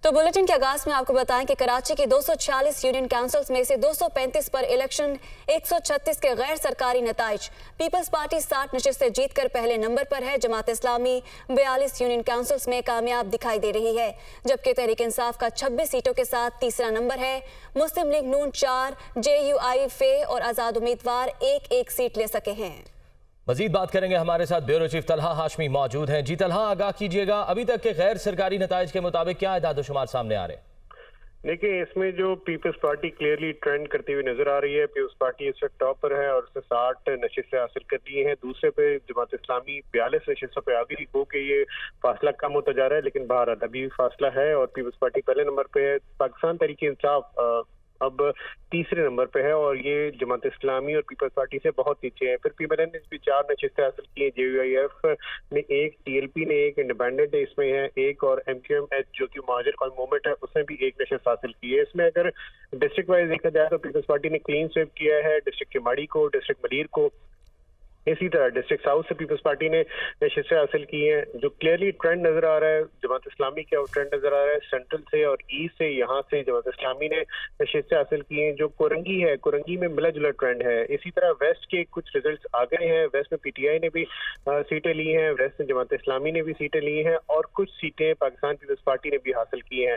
तो बुलेटिन के आगाज में आपको बताएं कि कराची की 246 यूनियन काउंसिल्स में से 235 पर इलेक्शन 136 के गैर सरकारी नताइज। पीपल्स पार्टी 60 नशिस्तें जीतकर पहले नंबर पर है। जमात इस्लामी 42 यूनियन काउंसिल्स में कामयाब दिखाई दे रही है, जबकि तहरीक इंसाफ का 26 सीटों के साथ तीसरा नंबर है। मुस्लिम लीग नून 4, JUI फे और आज़ाद उम्मीदवार एक सीट ले सके हैं। मजीद बात करेंगे, हमारे साथ ब्यूरो चीफ तलहा हाशमी मौजूद हैं। जी तलहा, आगाह कीजिएगा, अभी तक के गैर सरकारी नताइज के मुताबिक क्या इदाद-ओ-शुमार सामने आ रहे हैं? देखिए, इसमें जो पीपल्स पार्टी क्लियरली ट्रेंड करती हुई नजर आ रही है। पीपल्स पार्टी इस वक्त टॉप पर है और उसने 60 नशिस्तें हासिल कर ली हैं। दूसरे पे जमात इस्लामी 42 नशिस्तों पे आ गई हो कि ये फासला कम होता जा रहा है, लेकिन बहरहाल अभी भी फासला है और पीपल्स पार्टी पहले नंबर पे है। पाकिस्तान तहरीक इंसाफ अब तीसरे नंबर पे है और ये जमात इस्लामी और पीपल्स पार्टी से बहुत नीचे है। फिर PMLN ने भी 4 नशिस्तें हासिल की हैं, JUIF ने 1, TLP ने 1, इंडिपेंडेंट इसमें है 1 और MQM जो कि महाजिर कौम मूवमेंट है उसने भी 1 नशिस्त हासिल की है। इसमें अगर डिस्ट्रिक्ट वाइज देखा जाए तो पीपल्स पार्टी ने क्लीन स्वीप किया है डिस्ट्रिक्ट केमाड़ी को, डिस्ट्रिक्ट मलीर को। इसी तरह डिस्ट्रिक्ट साउथ से पीपल्स पार्टी ने नशिस्तें हासिल की हैं। जो क्लियरली ट्रेंड नजर आ रहा है जमात इस्लामी का, ट्रेंड नजर आ रहा है सेंट्रल से और ईस्ट से। यहाँ से जमात इस्लामी ने नशिस्तें हासिल की हैं। जो कोरंगी है, कोरंगी में मिला जुला ट्रेंड है। इसी तरह वेस्ट के कुछ रिजल्ट्स आ गए हैं। वेस्ट में PTI ने भी सीटें ली हैं, वेस्ट में जमात इस्लामी ने भी सीटें ली हैं और कुछ सीटें पाकिस्तान पीपल्स पार्टी ने भी हासिल की हैं।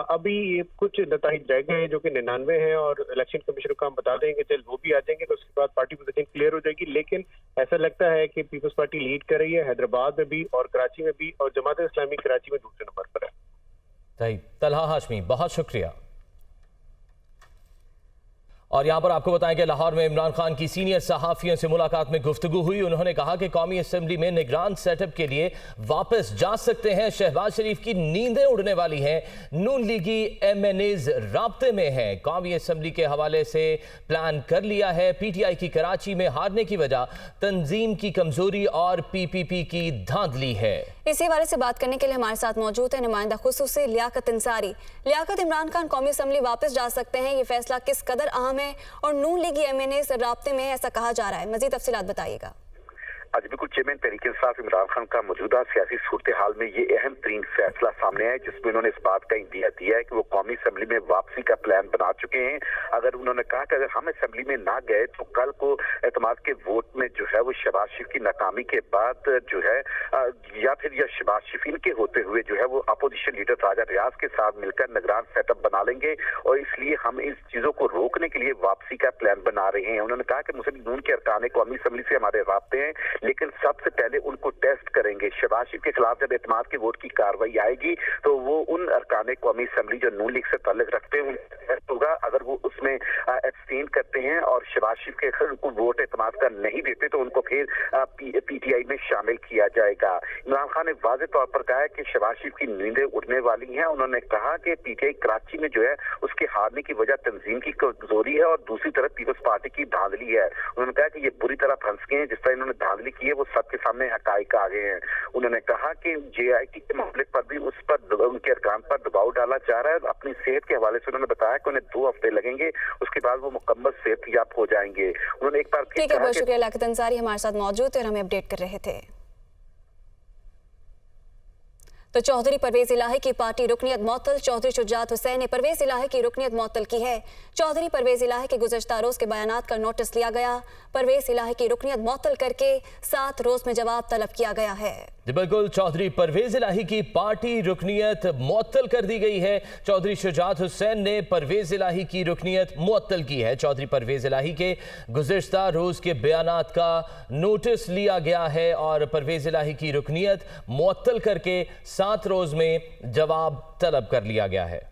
अभी कुछ नताइज रह गए हैं जो कि 99 हैं और इलेक्शन कमीशन को हम बता देंगे, चल वो भी आ जाएंगे तो उसके बाद पार्टी पोजीशन क्लियर हो जाएगी। लेकिन ऐसा लगता है कि पीपल्स पार्टी लीड कर रही है हैदराबाद में भी और कराची में भी, और जमात इस्लामी कराची में दूसरे नंबर पर है। सही, तलहा हाशमी, बहुत शुक्रिया। और यहाँ पर आपको बताएं कि लाहौर में इमरान खान की सीनियर सहाफ़ियों से मुलाकात में गुफ्तगू हुई। उन्होंने कहा कि कौमी असम्बली में निगरान सेटअप के लिए वापस जा सकते हैं। शहबाज शरीफ की नींदें उड़ने वाली हैं। नून लीगी MNAs राब्ते में हैं। कौमी असम्बली के हवाले से प्लान कर लिया है। PTI की कराची में हारने की वजह तंजीम की कमजोरी और PPP की धांधली है। इसी हवाले से बात करने के लिए हमारे साथ मौजूद है नुमाइंदा खुसूसी लियाकत अंसारी। लियाकत, इमरान खान कौमी असम्बली वापस जा सकते हैं, ये फैसला किस कदर अहम है और नून लीगी MNAs राब्ते में है ऐसा कहा जा रहा है, मजीद तफसीलात बताइएगा। आज बिल्कुल चेयरमैन तहरीक इंसाफ इमरान खान का मौजूदा सियासी सूरत हाल में ये अहम तरीन फैसला सामने आया, जिसमें उन्होंने इस बात का इंदिया दिया है कि वो कौमी असम्बली में वापसी का प्लान बना चुके हैं। अगर उन्होंने कहा कि अगर हम असम्बली में ना गए तो कल को एतमाद के वोट में जो है वो शहबाज शरीफ की नाकामी के बाद जो है या फिर शहबाज शरीफ इनके होते हुए जो है वो अपोजिशन लीडर राजा रियाज के साथ मिलकर निगरान सेटअप बना लेंगे और इसलिए हम इस चीजों को रोकने के लिए वापसी का प्लान बना रहे हैं। उन्होंने कहा कि मुस्लिम नून के अरकान कौमी असम्बली से हमारे राब्ते हैं, लेकिन सबसे पहले उनको टेस्ट करेंगे। शहबाज शरीफ के खिलाफ जब एतमाद के वोट की कार्रवाई आएगी तो वो उन अरकान कौमी असम्बली जो नून लीग से ताल्लुक रखते हैं टेस्ट होगा। अगर वो उसमें एब्सटेन करते हैं और शहबाज शरीफ के उनको वोट एतमाद का नहीं देते तो उनको फिर PTI में शामिल किया जाएगा। इमरान खान ने वाज़ेह तौर पर कहा है कि शहबाज शरीफ की नींदें उड़ने वाली हैं। उन्होंने कहा कि PTI कराची में जो है उसके हारने की वजह तंजीम की कमजोरी है और दूसरी तरफ पीपल्स पार्टी की धांधली है। उन्होंने कहा कि ये बुरी तरह फंस गए हैं, जिस तरह इन्होंने धांधली की है वो सबके सामने हकाइक आ गए हैं। उन्होंने कहा कि JIT के मामले पर भी उस पर उनके अरकान पर दबाव डाला जा रहा है। अपनी सेहत के हवाले से उन्होंने बताया कि उन्हें 2 हफ्ते लगेंगे, उसके बाद वो मुकम्मल सेहतयाब हो जाएंगे। उन्होंने एक बार ठीक है, बहुत शुक्रिया लियाकत अंसारी हमारे साथ मौजूद थे और हमें अपडेट कर रहे थे। तो चौधरी परवेज इलाही की पार्टी रुकनियत मुअत्तल। चौधरी शुजात हुसैन ने परवेज इलाही की रुकनियत मुअत्तल की है। चौधरी परवेज इलाही के गुज़श्ता रोज के बयानात का नोटिस लिया गया। परवेज इलाही की रुकनियत मुअत्तल करके 7 रोज में जवाब तलब किया गया है। बिल्कुल, चौधरी परवेज इलाही की पार्टी रुकनियत मुअत्तल कर दी गई है। चौधरी शुजात हुसैन ने परवेज इलाही की रुकनियत मुअत्तल की है। चौधरी परवेज इलाही के गुज़श्ता रोज के बयानात का नोटिस लिया गया है और परवेज इलाही की रुकनियत मुअत्तल करके 7 रोज में जवाब तलब कर लिया गया है।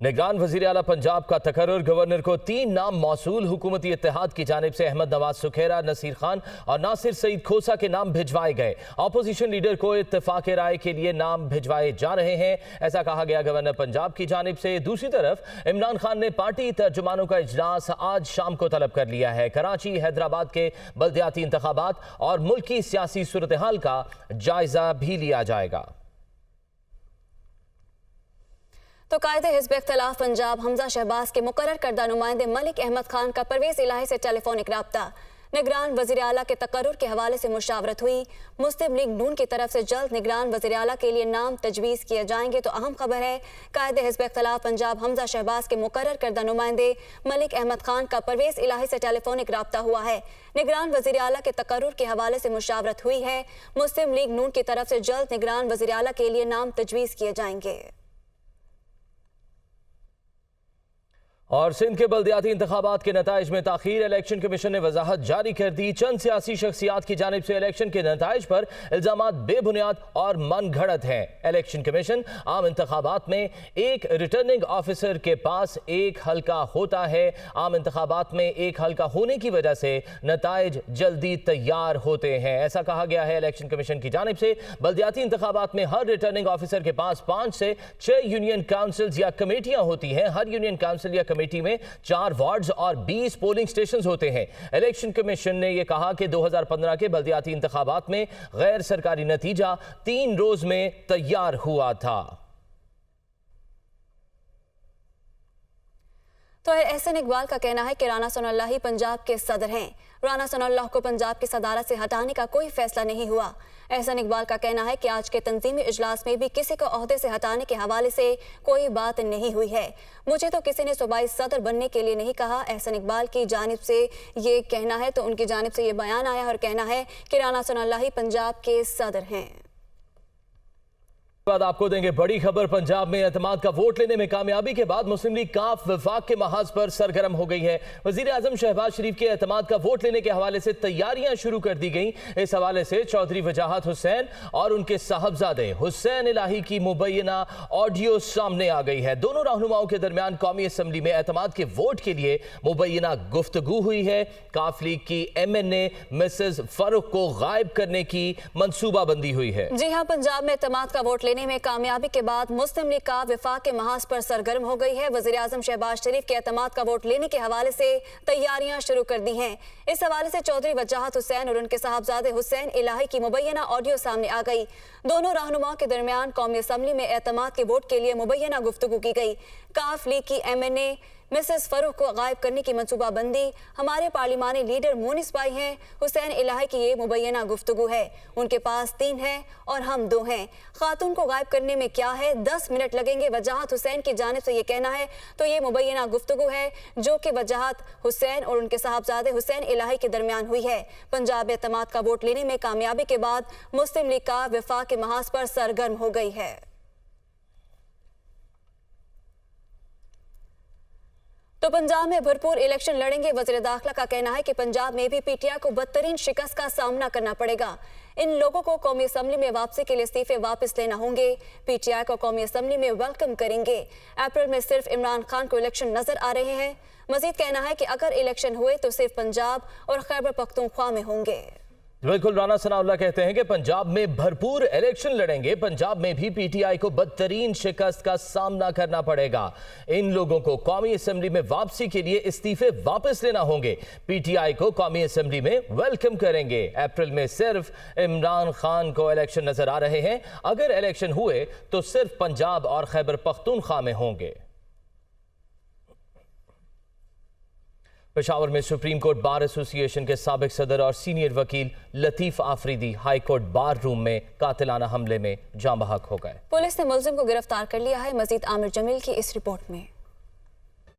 निगरान वज़ीर आला पंजाब का तकर्रुर। गवर्नर को 3 नाम मौसूल। हुकूमती इत्तेहाद की जानिब से अहमद नवाज सुखेरा, नसीर खान और नासिर सईद खोसा के नाम भिजवाए गए। अपोजिशन लीडर को इत्तेफाक राय के लिए नाम भिजवाए जा रहे हैं, ऐसा कहा गया गवर्नर पंजाब की जानिब से। दूसरी तरफ इमरान खान ने पार्टी तर्जुमानों का इजलास आज शाम को तलब कर लिया है। कराची, हैदराबाद के बल्दियाती इंतखाबात और मुल्क की सियासी सूरत हाल का जायजा भी लिया जाएगा। तो कायदे हिज़्ब इख्तिलाफ पंजाब हमजा शहबाज के मुकर्रर करदा नुमाइंदे मलिक अहमद खान का परवेज इलाही से टेलीफोनिक राब्ता। निगरान वज़ीर आला के तकर्रुर के हवाले से मुशावरत हुई। मुस्लिम लीग नून की तरफ से जल्द निगरान वज़ीर आला के लिए नाम तजवीज़ किए जाएंगे। तो अहम खबर है, कायद हिज़्ब इख्तिलाफ पंजाब हमजा शहबाज के मुकर्रर करदा नुमाइंदे मलिक अहमद खान का परवेज़ इलाही से टेलीफोनिक राब्ता हुआ है। निगरान वज़ीर आला के तकर्रुर के हवाले से मुशावरत हुई है। मुस्लिम लीग नून की तरफ से जल्द निगरान वज़ीर आला के लिए नाम तजवीज़ किए जाएंगे। और सिंध के बल्दियाती इंतखाबात के नताइज में ताखीर, इलेक्शन कमीशन ने वजाहत जारी कर दी। चंद सियासी शख्सियात की जानिब से इलेक्शन के नताइज पर इल्जामात बेबुनियाद और मन घड़त हैं। इलेक्शन कमीशन आम इंतखाबात में एक रिटर्निंग ऑफिसर के पास एक हल्का होता है। आम इंतखाबात में एक हल्का होने की वजह से नताइज जल्दी तैयार होते हैं, ऐसा कहा गया है इलेक्शन कमीशन की जानिब से। बल्दियाती इंतखाबात में हर रिटर्निंग ऑफिसर के पास 5 से 6 यूनियन काउंसिल्स या कमेटियां होती हैं। हर यूनियन काउंसिल या कमेटी में 4 वार्ड्स और 20 पोलिंग स्टेशंस होते हैं। इलेक्शन कमीशन ने यह कहा कि 2015 के बल्दियाती इंतखाबात में गैर सरकारी नतीजा 3 रोज में तैयार हुआ था। तो एहसन इकबाल का कहना है कि राना सनाउल्लाह ही पंजाब के सदर हैं। राना सनाउल्लाह को पंजाब की सदारत से हटाने का कोई फैसला नहीं हुआ। एहसन इकबाल का कहना है कि आज के तंजीमी इजलास में भी किसी को ओहदे से हटाने के हवाले से कोई बात नहीं हुई है। मुझे तो किसी ने सूबाई सदर बनने के लिए नहीं कहा। एहसन इकबाल की जानिब से ये कहना है, तो उनकी जानिब से ये बयान आया और कहना है कि राना सनाउल्लाह ही पंजाब के सदर हैं। बाद आपको देंगे बड़ी खबर। पंजाब में एतमाद का वोट लेने में कामयाबी के बाद मुस्लिम लीग काफ वफाक के महाज पर सरगर्म हो गई है। वजीर आजम शहबाज शरीफ के एतमाद का वोट लेने के हवाले से तैयारियां शुरू कर दी गई। इस हवाले से चौधरी वजाहत हुसैन और उनके साहबजादे हुसैन इलाही की मुबैना ऑडियो सामने आ गई है। दोनों रहनुमाओं के दरमियान कौमी असम्बली में एतमाद के वोट के लिए मुबैना गुफ्तगू हुई है। काफ लीग की MNA मिसेज फरूख को गायब करने की मंसूबाबंदी हुई है। जी हाँ, पंजाब में एतमाद का वोट लेने में कामयाबी के बाद मुस्लिम लीग का वफाक के महाज पर सरगर्म हो गई है। वज़ीर आज़म शहबाज शरीफ के एतमाद का वोट लेने के हवाले से तैयारियां शुरू कर दी हैं। इस हवाले से चौधरी वजाहत हुसैन और उनके साहबजादे हुसैन इलाही की मुबैना ऑडियो सामने आ गई। दोनों रहनुमाओं के दरमियान कौमी असम्बली में एतमाद के वोट के लिए मुबैना गुफ्तगू की गई। काफ लीग की MNA मिसेस फरूख को गायब करने की मंसूबाबंदी हमारे पार्लिमानी लीडर मोनिस भाई हैं। हुसैन इलाही की ये मुबैना गुफ्तगू है। उनके पास 3 हैं और हम 2 हैं। खातून को गायब करने में क्या है, 10 मिनट लगेंगे। वजाहत हुसैन की जानिब से ये कहना है, तो ये मुबैना गुफ्तगू है जो कि वजाहत हुसैन और उनके साहबजादे हुसैन इलाही के दरमियान हुई है। पंजाब में एतमाद का वोट लेने में कामयाबी के बाद मुस्लिम लीग का वफाक के महाज पर सरगर्म हो गई है। तो पंजाब में भरपूर इलेक्शन लड़ेंगे। वज़ीर दाखिला का कहना है कि पंजाब में भी PTI को बदतरीन शिकस्त का सामना करना पड़ेगा। इन लोगों को कौमी असम्बली में वापसी के लिए इस्तीफे वापस लेना होंगे। PTI को कौमी असम्बली में वेलकम करेंगे। अप्रैल में सिर्फ इमरान खान को इलेक्शन नजर आ रहे हैं। मजीद कहना है कि अगर इलेक्शन हुए तो सिर्फ पंजाब और खैबर पख्तूनख्वा में होंगे। बिल्कुल, राना सनाउल्लाह कहते हैं कि पंजाब में भरपूर इलेक्शन लड़ेंगे। पंजाब में भी PTI को बदतरीन शिकस्त का सामना करना पड़ेगा। इन लोगों को कौमी असम्बली में वापसी के लिए इस्तीफे वापस लेना होंगे। PTI को कौमी असम्बली में वेलकम करेंगे। अप्रैल में सिर्फ इमरान खान को इलेक्शन नजर आ रहे हैं। अगर इलेक्शन हुए तो सिर्फ पंजाब और खैबर पख्तूनख्वा में होंगे। पेशावर में सुप्रीम कोर्ट बार एसोसिएशन के साबिक सदर और सीनियर वकील लतीफ आफरीदी हाई कोर्ट बार रूम में कातिलाना हमले में जाँ बहक हो गए। पुलिस ने मुलजिम को गिरफ्तार कर लिया है। मजीद आमिर जमील की इस रिपोर्ट में।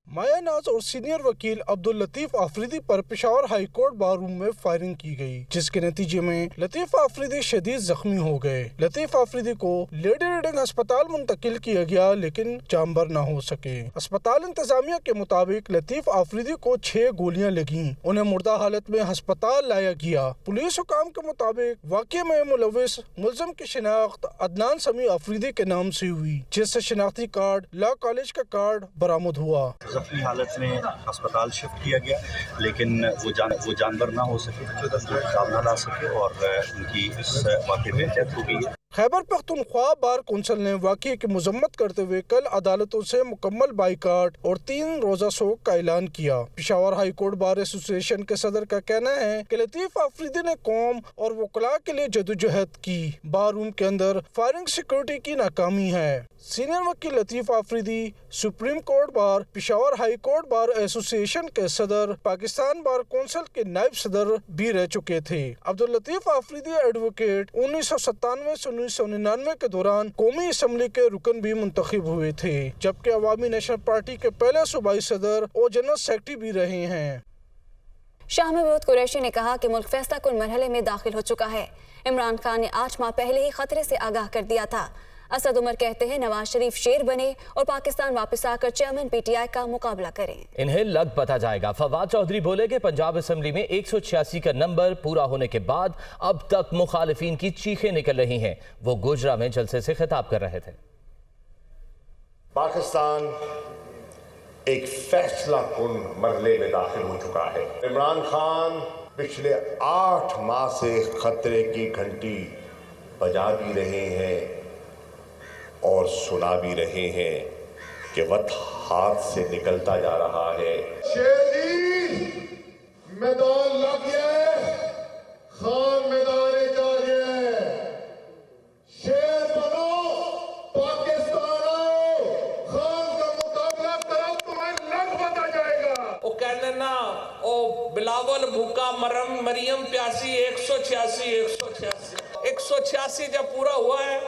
माया नाज और सीनियर वकील अब्दुल लतीफ आफरीदी पर पेशावर हाई कोर्ट बार रूम में फायरिंग की गई, जिसके नतीजे में लतीफ आफरीदी शदीद जख्मी हो गए। लतीफ आफरीदी को लेडी रीडिंग अस्पताल मुंतकिल किया गया, लेकिन जामबर न हो सके। अस्पताल इंतजामिया के मुताबिक लतीफ आफरीदी को 6 गोलियां लगी। उन्हें मुर्दा हालत में अस्पताल लाया गया। पुलिस हुकाम के मुताबिक वाक़ये में मुलविस मुलजिम की शिनाख्त अदनान समी आफरीदी के नाम से हुई, जिससे शिनाख्ती कार्ड, लॉ कॉलेज का कार्ड बरामद हुआ। जख्मी हालत में अस्पताल शिफ्ट किया गया, लेकिन वो जानवर ना हो सके, ना ला सके और उनकी इस वाक़े में डेथ हो गई है। खैबर पख्तूनख्वा बार कौंसिल ने वाक़ये की मजम्मत करते हुए कल अदालतों से मुकम्मल बाइकाट और 3 रोज़ा शोक का ऐलान किया। Peshawar high court bar association के सदर का कहना है कि लतीफ़ आफरीदी ने कौम और वकला के लिए जदोजहद की। बार रूम के अंदर फायरिंग सिक्योरिटी की नाकामी है। सीनियर वकील Latif Afridi supreme court bar, Peshawar high court bar association के सदर, पाकिस्तान बार कौंसिल के नायब सदर भी रह चुके थे। अब्दुल लतीफ़ आफरीदी एडवोकेट 1997 से 1999 के दौरान कौमी असम्बली के रुकन भी मुंतखब हुए थे, जबकि अवामी नेशनल पार्टी के पहले सूबाई सदर और जनरल सेक्रेटरी भी रहे हैं। शाह महमूद कुरैशी ने कहा कि मुल्क फैसला कुन मरहले में दाखिल हो चुका है। इमरान खान ने 8 माह पहले ही खतरे से आगाह कर दिया था। असद उमर कहते हैं नवाज शरीफ शेर बने और पाकिस्तान वापस आकर चेयरमैन पीटीआई का मुकाबला करें। इन्हें लग पता जाएगा। फवाद चौधरी बोले कि पंजाब असेंबली में 186 का नंबर पूरा होने के बाद अब तक मुखालिफिन की चीखें निकल रही हैं। वो गुजरा में जलसे से खिताब कर रहे थे। पाकिस्तान एक फैसला कुन मरहले में दाखिल हो चुका है। इमरान खान पिछले 8 माह से खतरे की घंटी बजा भी रहे हैं और सुना भी रहे हैं कि वक्त हाथ से निकलता जा रहा है। मैदान लग गया है, खान मैदान जा गया है। शेर बनो, पाकिस्तान आओ, खान का मुकाबला करो, तुम्हें लग पता जाएगा। वो कहने ना ओ बिलावल भूखा मरियम प्यासी 186 जब पूरा हुआ है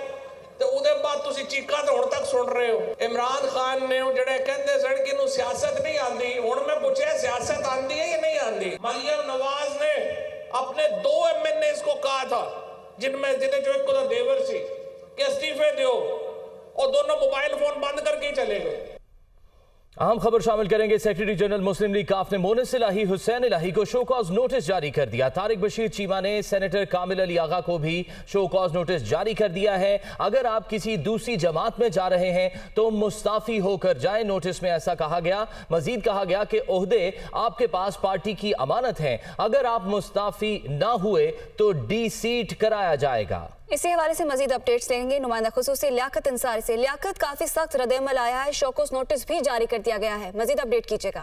तो ਉਹਦੇ ਬਾਅਦ ਤੁਸੀਂ ਚੀਕਾਂ ਤਾਂ ਹੁਣ ਤੱਕ ਸੁਣ ਰਹੇ ਹੋ। ਇਮਰਾਨ ਖਾਨ ਨੇ ਜਿਹੜੇ ਕਹਿੰਦੇ ਸਨ ਕਿ ਇਹਨੂੰ ਸਿਆਸਤ ਨਹੀਂ ਆਂਦੀ, ਹੁਣ ਮੈਂ ਪੁੱਛਿਆ ਸਿਆਸਤ ਆਂਦੀ ਹੈ ਜਾਂ नहीं आंदी। मरियम नवाज ने अपने 2 MNAs को कहा था जिनमें जो एक को देवर सी कि इस्तीफे दो, और दोनों मोबाइल फोन बंद करके ही चले गए। अहम खबर शामिल करेंगे। सेक्रेटरी जनरल मुस्लिम लीग काफ ने मोनिस इलाही हुसैन इलाही को शो कॉज नोटिस जारी कर दिया। तारिक बशीर चीमा ने सेनेटर कामिल अली आगा को भी शो कॉज नोटिस जारी कर दिया है। अगर आप किसी दूसरी जमात में जा रहे हैं तो मुस्ताफी होकर जाएं। नोटिस में ऐसा कहा गया। मजीद कहा गया कि ओहदे आपके पास पार्टी की अमानत है, अगर आप मुस्ताफी ना हुए तो डी-सीट कराया जाएगा। इसी हवाले से मजीद अपडेट्स लेंगे नुमाइंदा खुसूसी लियाकत अंसारी से। लियाकत, काफी सख्त रद्द-ए-अमल आया है, शोकॉज नोटिस भी जारी कर दिया गया है, मजीद अपडेट कीजिएगा।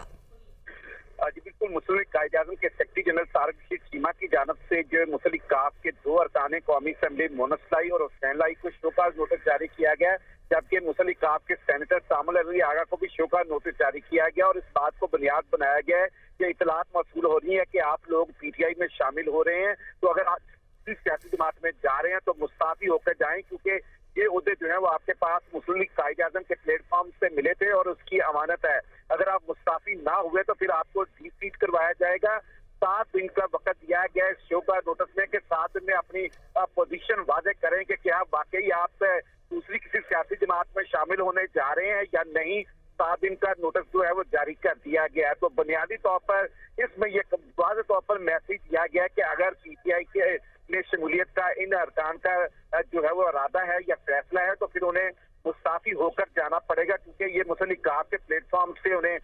जी बिल्कुल, मुस्लिम लीग कायद-ए-आज़म के सेक्रेटरी जनरल तारिक बशीर चीमा की जानब से जो मुस्लिम लीग काफ के 2 अरकान कौमी असम्बली मोनिस इलाही और हुसैन इलाही को शोकॉज नोटिस जारी किया गया, जबकि मुस्लिम लीग काफ के सेनेटर कामिल अली आगा को भी शोकॉज नोटिस जारी किया गया। और इस बात को बुनियाद बनाया गया है कि इतलात मौसूल हो रही है कि आप लोग पीटीआई में शामिल हो रहे हैं, तो अगर आप सियासी जमात में जा रहे हैं तो मुस्ताफी होकर जाएं, क्योंकि ये ओहदे जो है वो आपके पास मुस्लिम लीग कायद-ए-आज़म के प्लेटफॉर्म से मिले थे और उसकी अमानत है। अगर आप मुस्ताफी ना हुए तो फिर आपको डी-सीट करवाया जाएगा। 7 दिन का वक्त दिया गया है शो का नोटिस में कि 7 दिन में अपनी पोजीशन वाज़े करें कि क्या वाकई आप दूसरी किसी सियासी जमात में शामिल होने जा रहे हैं या नहीं। 7 दिन का नोटिस जो है वो जारी कर दिया गया है। तो बुनियादी तौर पर इसमें यह वाज़े तौर पर मैसेज दिया गया है कि अगर पीटीआई के शमूलियत का इन अरकान का जो है वो इरादा है या फैसला है तो फिर उन्हें मुस्ताफी होकर जाना पड़ेगा, क्योंकि ये मुस्लिम लीग काफ के प्लेटफॉर्म से उन्हें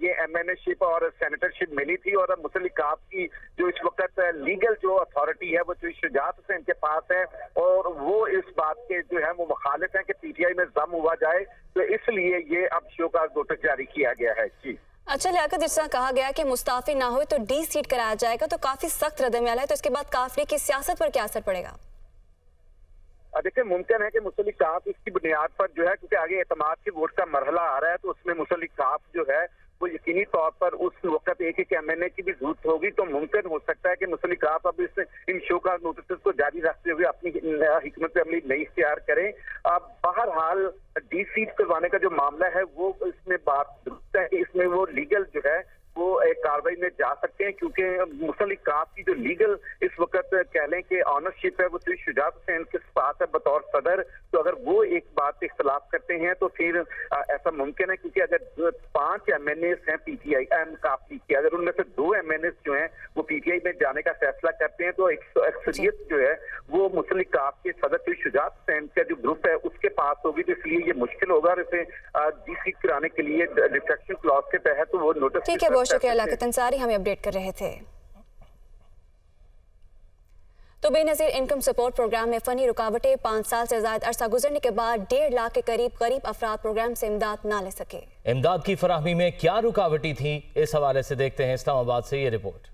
ये MNA-शिप और सेनेटरशिप मिली थी। और मुस्लिम लीग काफ की जो इस वक्त लीगल जो अथॉरिटी है वो जो शुजात हुसैन के पास है और वो इस बात के जो है वो मुखालिफ है कि पीटीआई में जम हुआ जाए, तो इसलिए ये अब शो का नोटिस जारी किया गया है। जी अच्छा लियाकत, जिस तरह कहा गया कि मुस्ताफी ना हुए तो डी-सीट कराया जाएगा, तो काफी सख्त रद्द-ए-अमल है, तो इसके बाद काफिले की सियासत पर क्या असर पड़ेगा? देखिए, मुमकिन है कि मुस्लिम लीग काफ इसकी बुनियाद पर जो है, क्योंकि आगे एतमाद के वोट का मरहला आ रहा है, तो उसमें मुस्लिम लीग काफ जो है वो यकीनी तौर पर उस वक्त एक MNA की भी जरूरत होगी। तो मुमकिन हो सकता है कि मुस्लिम लीग काफ अब इन शो का नोटिस को जारी रखते हुए अपनी हिकमत अमली नई इख्तियार करें। अब बहरहाल डी-सीट करवाने का जो मामला है वो इसमें बात है कि इसमें वो लीगल जो है वो एक कार्रवाई में जा सकते हैं, क्योंकि मुस्लिम लीग काफ की जो लीगल इस वक्त कह लें कि ऑनरशिप है वो तो शुजात हुसैन के पास है बतौर सदर। तो अगर वो एक बात इख्तलाफ करते हैं तो फिर ऐसा मुमकिन है, क्योंकि अगर 5 MNAs हैं पीटीआई काफ की, अगर उनमें से 2 MNAs जो हैं वो पीटीआई में जाने का फैसला करते हैं तो अक्सरियत जो है वो मुस्लिम लीग काफ के सदर शुजात हुसैन का जो ग्रुप है उसके पास होगी। तो इसलिए ये मुश्किल होगा और इसे डी-सीट कराने के लिए डिफेक्शन क्लॉज के तहत वो नोटिस। ठीक है, बहुत शुक्रिया लियाकत अंसारी, हमें अपडेट कर रहे थे। तो बेनज़ीर इनकम सपोर्ट प्रोग्राम में फ़नी रुकावटें 5 साल से ज़्यादा अरसा गुजरने के बाद 1.5 लाख के करीब गरीब अफराद प्रोग्राम से इमदाद ना ले सके। इमदाद की फराहमी में क्या रुकावटें थी, इस हवाले से देखते हैं इस्लामाबाद से ये report.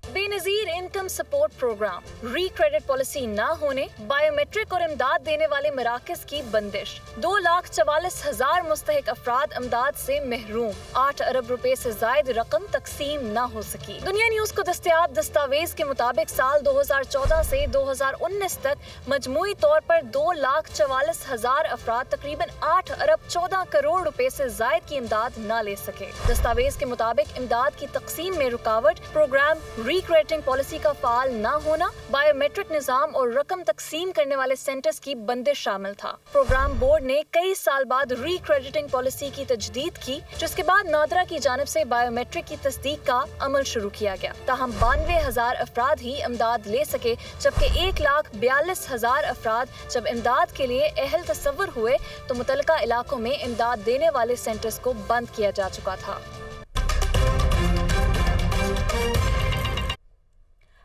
Benazir income support programme, re-credit policy ना होने, बायोमेट्रिक और इमदाद देने वाले मराकज़ की बंदिश, 2,44,000 मुस्तहिक अफराद इमदाद से महरूम, 8 अरब रुपए से जायद रकम तकसीम ना हो सकी। दुनिया न्यूज़ को दस्तयाब दस्तावेज के मुताबिक साल 2014 से 2019 तक मजमूई तौर पर 2,44,000 अफराद तकरीबन 8 अरब 14 करोड़ रुपए से जायद की इमदाद ना ले सके। दस्तावेज के मुताबिक इमदाद की तकसीम में रुकावट प्रोग्राम री-क्रेडिटिंग पॉलिसी का फाल ना होना, बायोमेट्रिक निजाम और रकम तकसीम करने वाले सेंटर्स की बंदिश शामिल था। प्रोग्राम बोर्ड ने कई साल बाद री-क्रेडिटिंग पॉलिसी की तजदीद की, जिसके बाद नादरा की जानिब से बायोमेट्रिक की तस्दीक का अमल शुरू किया गया। ताहम 92,000 अफराद ही इमदाद ले सके, जबकि 1,42,000 अफराद जब इमदाद के लिए अहल तसव्वुर हुए तो मुतलका इलाकों में इमदाद देने वाले सेंटर्स को बंद किया जा चुका था।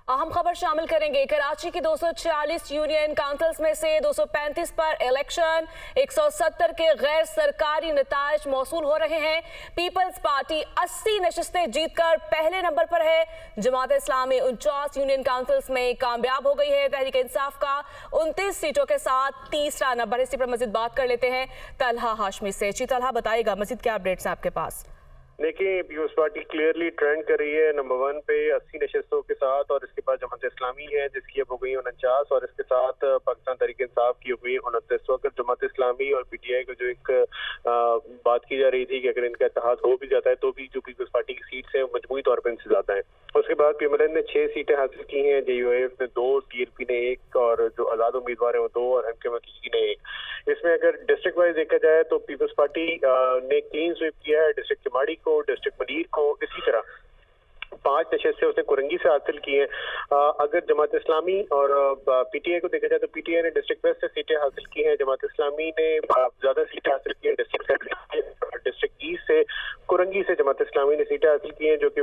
अहम खबर शामिल करेंगे। कराची की 246 यूनियन काउंसिल्स में से 235 पर इलेक्शन, 170 के गैर सरकारी नताइज मौसूल हो रहे हैं। पीपल्स पार्टी 80 नशिस्तें जीतकर पहले नंबर पर है। जमात इस्लामी 49 यूनियन काउंसिल्स में कामयाब हो गई है। तहरीक इंसाफ का 29 सीटों के साथ तीसरा नंबर। इसी पर मजीद बात कर लेते हैं तलहा हाशमी से। जी तलहा, बताइएगा मजीद क्या अपडेट्स हैं आपके पास? देखिए, पीपल्स पार्टी क्लियरली ट्रेंड कर रही है नंबर 1 पे 80 नशिस्तों के साथ, और इसके बाद जमात इस्लामी है जिसकी अब हो गई 49, और इसके साथ पाकिस्तान तहरीक इंसाफ की हो गई 29। तो अगर जमात इस्लामी और पीटीआई को जो एक बात की जा रही थी कि अगर इनका इत्तेहाद हो भी जाता है तो भी जो पीपल्स पार्टी की सीट्स हैं मजमूई तौर पर इनसे ज्यादा है। उसके बाद पीएमएलएन ने 6 सीटें हासिल की हैं, जेयूएफ ने 2, टीएलपी ने 1, और जो आजाद उम्मीदवार हैं वो 2, और एमके वकील ने 1। इसमें अगर डिस्ट्रिक्ट वाइज देखा जाए तो पीपल्स पार्टी ने क्लीन स्वीप किया है डिस्ट्रिक्ट किमाड़ी को, डिस्ट्रिक्ट मलीर को, इसी तरह 5 नशिस्तें उसने कुरंगी से हासिल की हैं। अगर जमात इस्लामी और पीटीआई को देखा जाए तो पीटीआई ने डिस्ट्रिक्ट वेस्ट से सीटें हासिल की हैं, जमात इस्लामी ने ज्यादा सीटें हासिल की हैं डिस्ट्रिक्ट सेंट्रल, डिस्ट्रिक्ट ईस्ट से कुरंगी से जमात इस्लामी ने सीटें हासिल की हैं, जो कि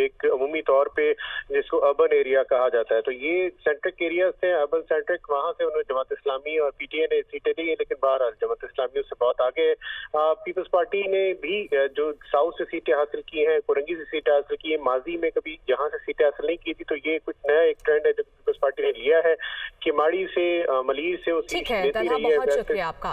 एक अमूमी तौर पे जिसको अर्बन एरिया कहा जाता है। तो ये सेंट्रिक एरियाज थे, अर्बन सेंट्रिक, वहां से उन्होंने जमात इस्लामी और पीटीआई ने सीटें ली है, लेकिन बहरहाल जमात इस्लामी उससे बहुत आगे है। पीपल्स पार्टी ने भी जो साउथ से सीटें हासिल की हैं, कुरंगी से सीटें हासिल की हैं, माजी में कभी यहाँ से सीटें हासिल नहीं की थी, तो ये कुछ नया एक ट्रेंड है जो पीपल्स पार्टी ने लिया है। किमाड़ी से, मलीर से वो सीट लेती रही है। बहुत शुक्रिया आपका।